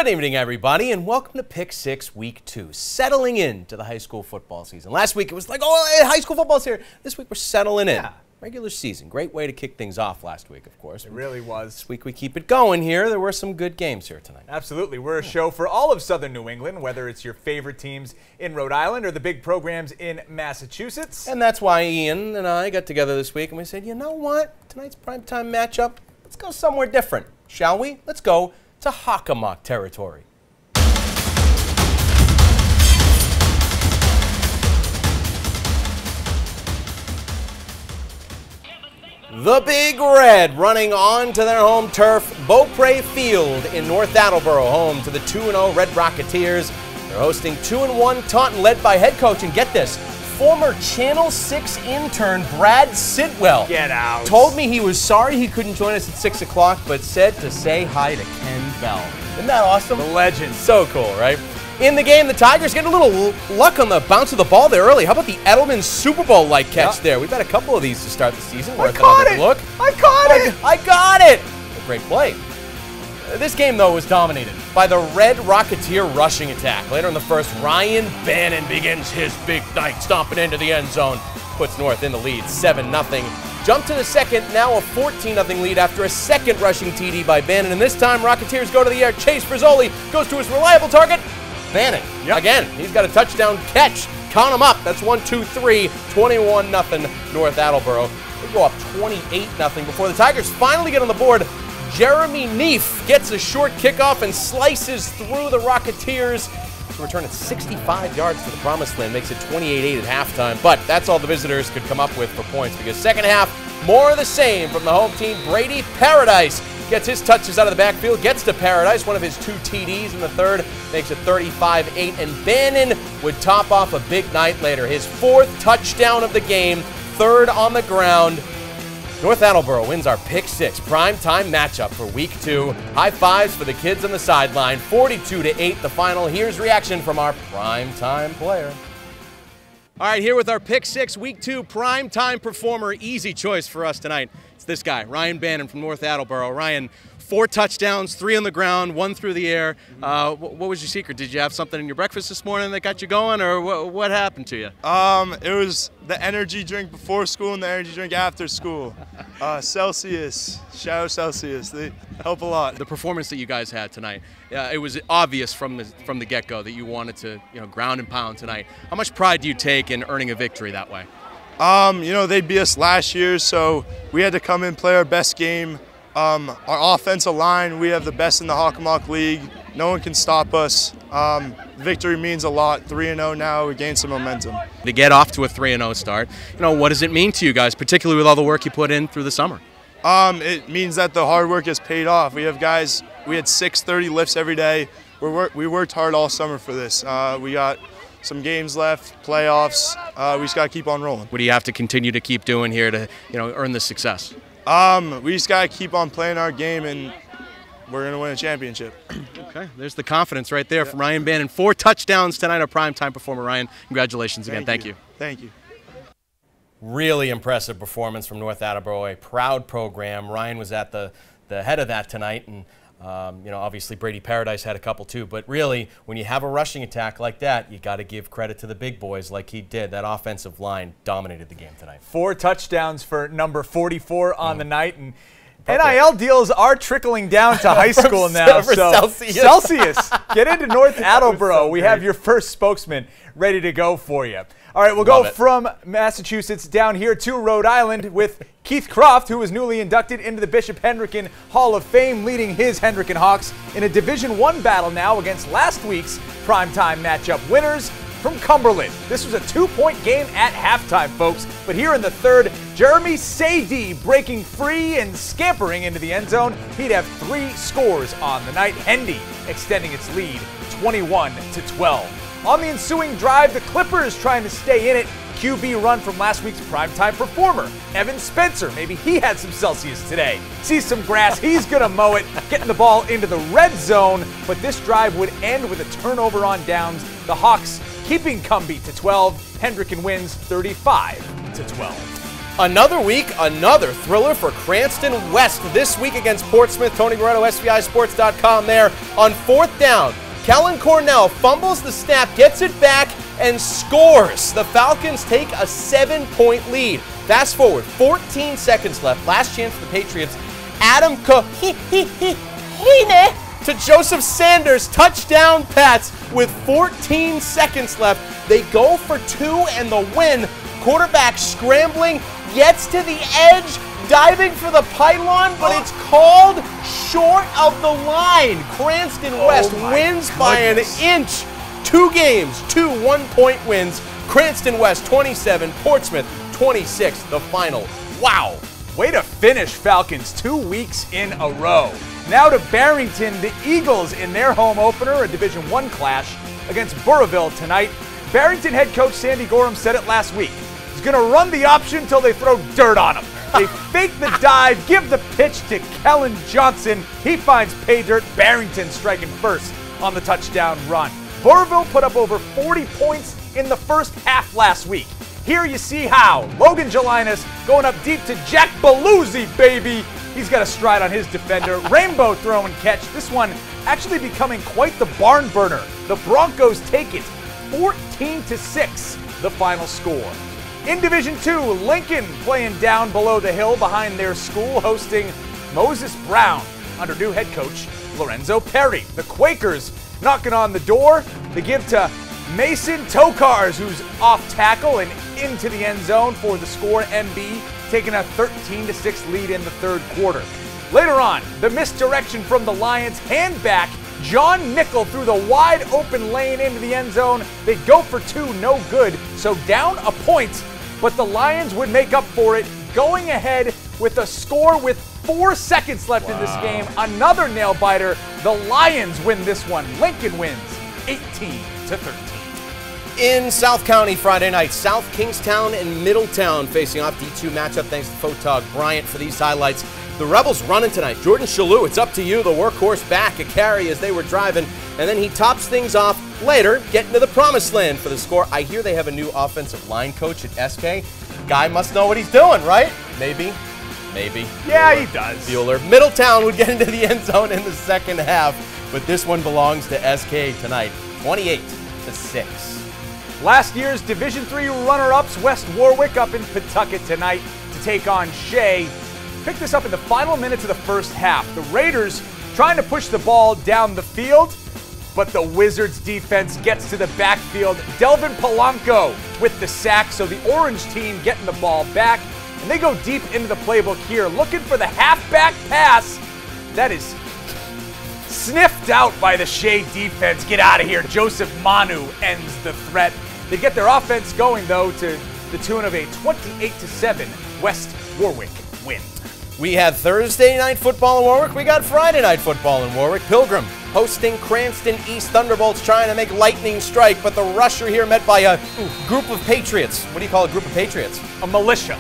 Good evening, everybody, and welcome to Pick 6 Week 2, settling into the high school football season. Last week it was like, oh, high school football's here. This week we're settling in. Yeah. Regular season. Great way to kick things off last week, of course. It really was. This week we keep it going here. There were some good games here tonight. Absolutely. We're a show for all of Southern New England, whether it's your favorite teams in Rhode Island or the big programs in Massachusetts. And that's why Ian and I got together this week and we said, you know what? Tonight's primetime matchup, let's go somewhere different, shall we? Let's go to Hockomock territory. The Big Red running on to their home turf, Beaupre Field in North Attleboro, home to the 2-0 Red Rocketeers. They're hosting 2-1 Taunton, led by head coach, and get this, former Channel 6 intern Brad Sidwell. Get out. Told me he was sorry he couldn't join us at 6 o'clock, but said to say hi to Ken Bell. Isn't that awesome? The legend. So cool, right? In the game, the Tigers getting a little luck on the bounce of the ball there early. How about the Edelman Super Bowl-like catch there? We've had a couple of these to start the season. I caught it! Look. I caught it! I got it! A great play. This game, though, was dominated by the Red Rocketeer rushing attack. Later in the first, Ryan Bannon begins his big night, stomping into the end zone. Puts North in the lead, 7-0. Jump to the second, now a 14-0 lead after a second rushing TD by Bannon. And this time, Rocketeers go to the air. Chase Frizzoli goes to his reliable target, Bannon. Yep. Again, he's got a touchdown catch. Count them up. That's 1, 2, 3. 21-0 North Attleboro. They go up 28-0 before the Tigers finally get on the board. Jeremy Neef gets a short kickoff and slices through the Rocketeers to return it 65 yards to the promised land. Makes it 28-8 at halftime. But that's all the visitors could come up with for points, because second half, more of the same from the home team. Brady Paradise gets his touches out of the backfield, gets to Paradise, one of his 2 TDs in the third, makes it 35-8, and Bannon would top off a big night later. His 4th touchdown of the game, 3rd on the ground. North Attleboro wins our Pick 6 primetime matchup for Week 2. High fives for the kids on the sideline, 42-8 the final. Here's reaction from our primetime player. All right, here with our Pick 6 Week 2 primetime performer. Easy choice for us tonight. It's this guy, Ryan Bannon from North Attleboro. Ryan, 4 touchdowns, 3 on the ground, 1 through the air. What was your secret? Did you have something in your breakfast this morning that got you going, or what happened to you? It was the energy drink before school and the energy drink after school. Celsius, shout out Celsius, they help a lot. The performance that you guys had tonight, it was obvious from the get-go that you wanted to, ground and pound tonight. How much pride do you take in earning a victory that way? They beat us last year, so we had to come in, play our best game. Our offensive line, we have the best in the Hockomock League. No one can stop us. Victory means a lot. 3-0 now, we gained some momentum. To get off to a 3-0 start, what does it mean to you guys, particularly with all the work you put in through the summer? It means that the hard work has paid off. We have guys, we had 630 lifts every day. We worked hard all summer for this. We got some games left, playoffs. We just got to keep on rolling. What do you have to continue to keep doing here to earn this success? We just got to keep on playing our game, and we're going to win a championship. Okay, there's the confidence right there from Ryan Bannon. 4 touchdowns tonight, our primetime performer. Ryan, congratulations again. Thank you. Thank you. Really impressive performance from North Attleboro, a proud program. Ryan was at the head of that tonight, and obviously Brady Paradise had a couple too, but really, when you have a rushing attack like that, you got to give credit to the big boys like he did. That offensive line dominated the game tonight. 4 touchdowns for number 44 on the night, and NIL deals are trickling down to high school now. For Celsius, get into North Attleboro. We have your first spokesman ready to go for you. All right, we'll go from Massachusetts down here to Rhode Island with Keith Croft, who was newly inducted into the Bishop Hendricken Hall of Fame, leading his Hendricken Hawks in a Division I battle now against last week's primetime matchup winners from Cumberland. This was a 2-point game at halftime, folks, but here in the third, Jeremy Sadie breaking free and scampering into the end zone. He'd have 3 scores on the night. Hendy extending its lead 21-12. On the ensuing drive, the Clippers trying to stay in it. QB run from last week's primetime performer, Evan Spencer. Maybe he had some Celsius today. Sees some grass, he's going to mow it, getting the ball into the red zone. But this drive would end with a turnover on downs. The Hawks keeping Cumbie to 12. Hendricken wins 35-12. Another week, another thriller for Cranston West this week against Portsmouth. Tony Guerrero, SVISports.com there. On fourth down, Kellen Cornell fumbles the snap, gets it back, and scores. The Falcons take a 7-point lead. Fast forward, 14 seconds left. Last chance for the Patriots. Adam to Joseph Sanders, touchdown Pats with 14 seconds left. They go for 2 and the win. Quarterback scrambling, gets to the edge, diving for the pylon, but it's called short of the line. Cranston West wins by an inch. 2 games, 2 one-point wins. Cranston West 27, Portsmouth 26, the final. Wow. Way to finish, Falcons, 2 weeks in a row. Now to Barrington, the Eagles in their home opener, a Division I clash against Burrillville tonight. Barrington head coach Sandy Gorham said it last week. He's going to run the option until they throw dirt on him. They fake the dive, give the pitch to Kellen Johnson. He finds pay dirt. Barrington striking first on the touchdown run. Burrillville put up over 40 points in the first half last week. Here you see how. Logan Gelinas going up deep to Jack Beluzzi, baby. He's got a stride on his defender. Rainbow throw and catch. This one actually becoming quite the barn burner. The Broncos take it 14-6, the final score. In Division II, Lincoln playing down below the hill behind their school, hosting Moses Brown under new head coach Lorenzo Perry. The Quakers knocking on the door. They give to Mason Tokars, who's off tackle and into the end zone for the score. MB taking a 13-6 lead in the third quarter. Later on, the misdirection from the Lions, hand back, John Nickel through the wide open lane into the end zone. They go for 2, no good, so down a point, but the Lions would make up for it, going ahead with a score with 4 seconds left in this game. Another nail-biter. The Lions win this one. Lincoln wins 18-13. In South County Friday night, South Kingstown and Middletown facing off. D2 matchup thanks to Photog Bryant for these highlights. The Rebels running tonight. Jordan Shalou, it's up to you. The workhorse back, a carry as they were driving. And then he tops things off later, getting to the promised land for the score. I hear they have a new offensive line coach at SK. Guy must know what he's doing, right? Maybe. Yeah, he does. Bueller. Middletown would get into the end zone in the second half, but this one belongs to SK tonight. 28-6. Last year's Division III runner-ups, West Warwick up in Pawtucket tonight to take on Shea. Picked this up in the final minutes of the first half. The Raiders trying to push the ball down the field, but the Wizards defense gets to the backfield. Delvin Polanco with the sack, so the Orange team getting the ball back. And they go deep into the playbook here, looking for the halfback pass. That is sniffed out by the Shea defense. Get out of here. Joseph Manu ends the threat. They get their offense going, though, to the tune of a 28-7 West Warwick win. We had Thursday night football in Warwick. We got Friday night football in Warwick. Pilgrim hosting Cranston East Thunderbolts, trying to make lightning strike, but the rusher here met by a group of patriots. What do you call a group of patriots? A militia.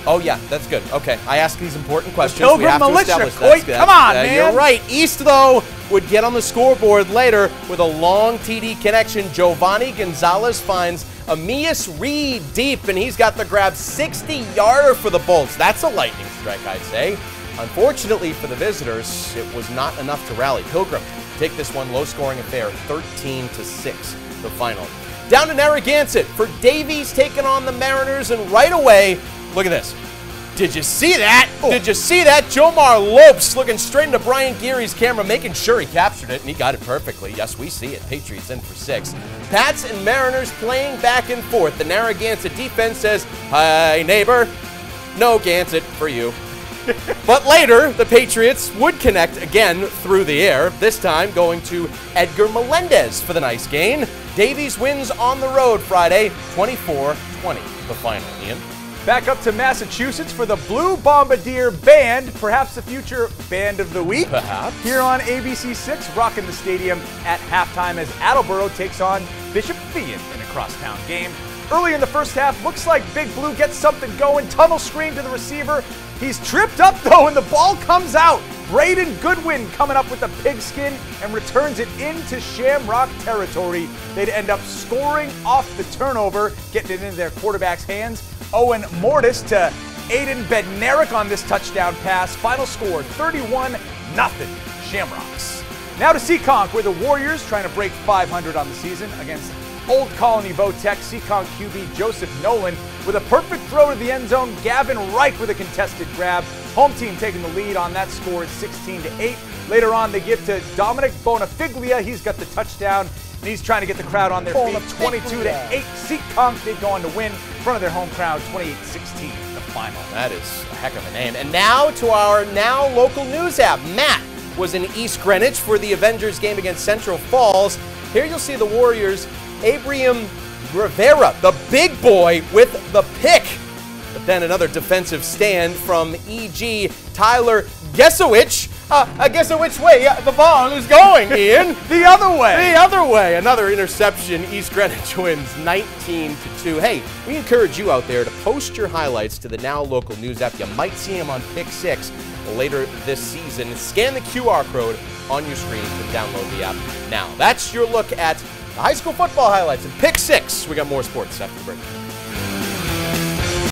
Oh, yeah, that's good. Okay, I ask these important questions. The Pilgrim militia, Coit. Come on, man. You're right. East, though, would get on the scoreboard later with a long TD connection. Giovanni Gonzalez finds Amias Reed deep, and he's got the grab 60-yarder for the Bolts. That's a lightning strike, I'd say. Unfortunately for the visitors, it was not enough to rally. Pilgrim take this one low-scoring affair, 13-6, the final. Down to Narragansett for Davies taking on the Mariners, and right away, look at this. Did you see that? Oh. Did you see that? Jomar Lopes looking straight into Brian Geary's camera, making sure he captured it, and he got it perfectly. Yes, we see it. Patriots in for 6. Pats and Mariners playing back and forth. The Narragansett defense says, "Hi, neighbor. No Gansett for you." But later, the Patriots would connect again through the air, this time going to Edgar Melendez for the nice gain. Davies wins on the road Friday, 24-20, the final. Ian? Back up to Massachusetts for the Blue Bombardier Band, perhaps the future Band of the Week. Perhaps. Here on ABC6, rocking the stadium at halftime as Attleboro takes on Bishop Feion in a crosstown game. Early in the first half, looks like Big Blue gets something going. Tunnel screen to the receiver. He's tripped up, though, and the ball comes out. Braden Goodwin coming up with the pigskin and returns it into Shamrock territory. They'd end up scoring off the turnover, getting it into their quarterback's hands. Owen Mortis to Aiden Bednarik on this touchdown pass. Final score 31-0 Shamrocks. Now to Seekonk, where the Warriors trying to break 500 on the season against Old Colony Votech. Seekonk QB Joseph Nolan with a perfect throw to the end zone. Gavin Reich with a contested grab. Home team taking the lead on that score at 16-8. Later on, they give to Dominic Bonafiglia. He's got the touchdown, and he's trying to get the crowd on their feet. 22-8. Seekonk, they go on to win in front of their home crowd, 28-16, the final. That is a heck of a name. And now to our now local news app. Matt was in East Greenwich for the Avengers game against Central Falls. Here you'll see the Warriors, Abraham Rivera, the big boy with the pick. But then another defensive stand from E.G. Tyler Gesowich. I guess which way the ball is going, Ian. The other way. The other way. Another interception. East Greenwich wins 19-2. Hey, we encourage you out there to post your highlights to the Now Local News app. You might see them on Pick 6 later this season. Scan the QR code on your screen to download the app now. That's your look at the high school football highlights and Pick 6. We got more sports after the break.